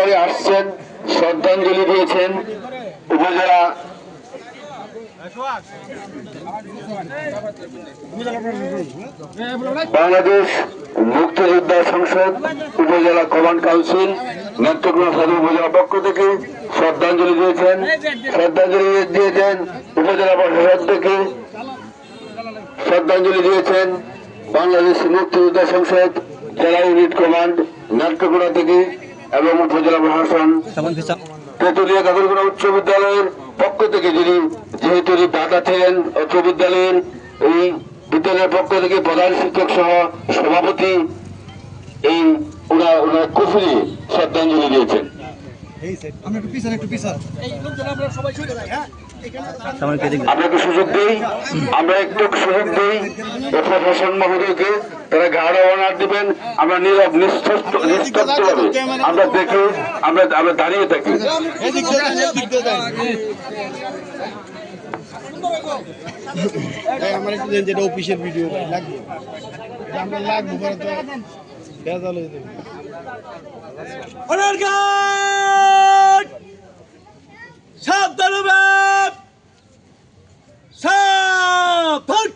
সবাই আসছেন, শ্রদ্ধাঞ্জলি দিয়েছেন। উপজেলা বাংলাদেশ মুক্তিযোদ্ধা সংসদ উপজেলা কমান্ড কাউন্সিল নেত্রকোনা সদর উপজেলা পক্ষ থেকে শ্রদ্ধাঞ্জলি দিয়েছেন। শ্রদ্ধাঞ্জলি দিয়েছেন উপজেলা প্রশাসন থেকে শ্রদ্ধাঞ্জলি দিয়েছেন বাংলাদেশ মুক্তিযোদ্ধা সংসদ জেলা ইউনিট কমান্ড নেত্রকোনা থেকে এবং উপজেলা প্রশাসন তেঁতুলিয়া কাকরগোড়া উচ্চ বিদ্যালয়ের পক্ষ থেকে যিনি যেহেতু দাদা ছিলেন উচ্চ বিদ্যালয়ের এই বিদ্যালয়ের পক্ষ থেকে প্রধান শিক্ষক সহ সভাপতি এই ওনার কুফরি শ্রদ্ধাঞ্জলি দিয়েছেন। আমরা একটু সুযোগ দিই প্রশাসন মহোদয়কে, তারা গাঢ় অনার দিবেন। আমরা নীরব নিস্তব্ধ ভাবে আমরা দেখে আমরা দাঁড়িয়ে থাকি। আমার একটু যেটা অফিসের ভিডিও লাগবে আমরা লাগবো পরে তো ভেজাল হয়ে যাবে। সাবধান হবে, সাবধান।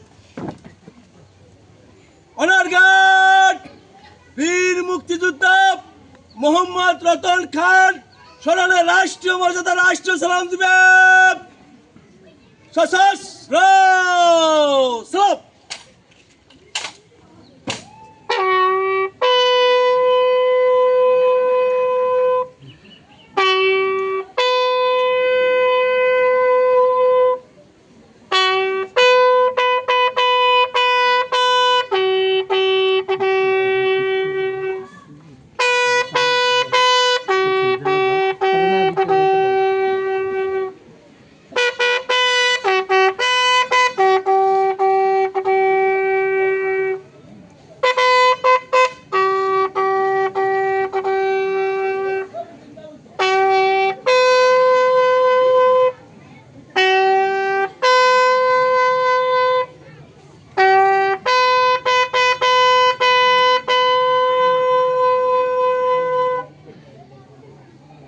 অনারঘাট বীর মুক্তিযোদ্ধা মোহাম্মদ রতন খান স্মরণে রাষ্ট্রীয় মর্যাদা রাষ্ট্রীয় সালাম দিবে। সশস্ত্র সালাম।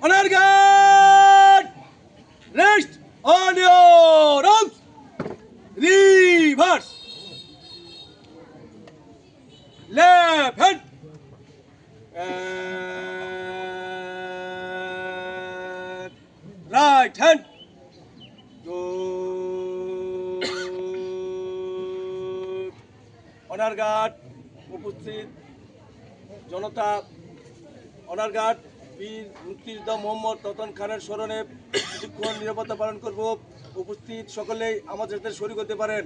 Honorgard, rest on your arms. Reverse. Left hand. And right hand. Good. Honorgard, উপস্থিত জনতা, Honorgard বীর মুক্তিযোদ্ধা মোহাম্মদ রতন খানের স্মরণে কিছুক্ষণ নিরাপত্তা পালন করব। উপস্থিত সকলেই আমাদের সাথে শরীক হতে পারেন।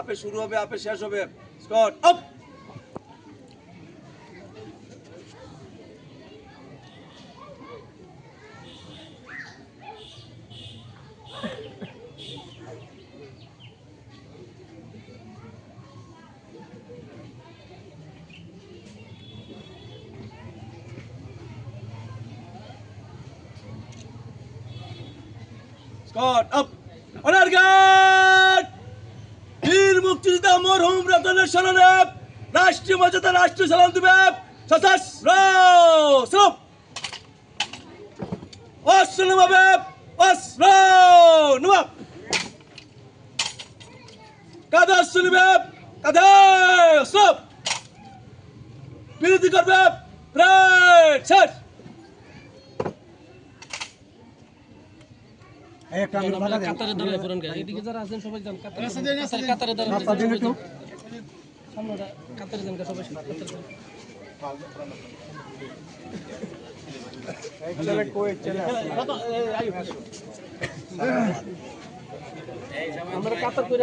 আপে শুরু হবে, আপে শেষ হবে। Scott up. Scott up. অনারঘাট বীর মুক্তিযোদ্ধা মরহুম রতনের স্মরণে রাষ্ট্রীয় মর্যাদা রাষ্ট্রীয় সালাম দিবে। সশস্ত্র সালাম। অস্ত্র নামাবে, অস্ত্র নামাব। কাঁধে অস্ত্র নিবে, কাঁধে অস্ত্র। বিরতি করবে, প্রায় শেষ। কাতারে দাঁড়ায় পুরান গাড়ি এদিকে যারা আছেন সবাই যান কাতারে দাঁড়ান কাতারে যান সবাই কাতারে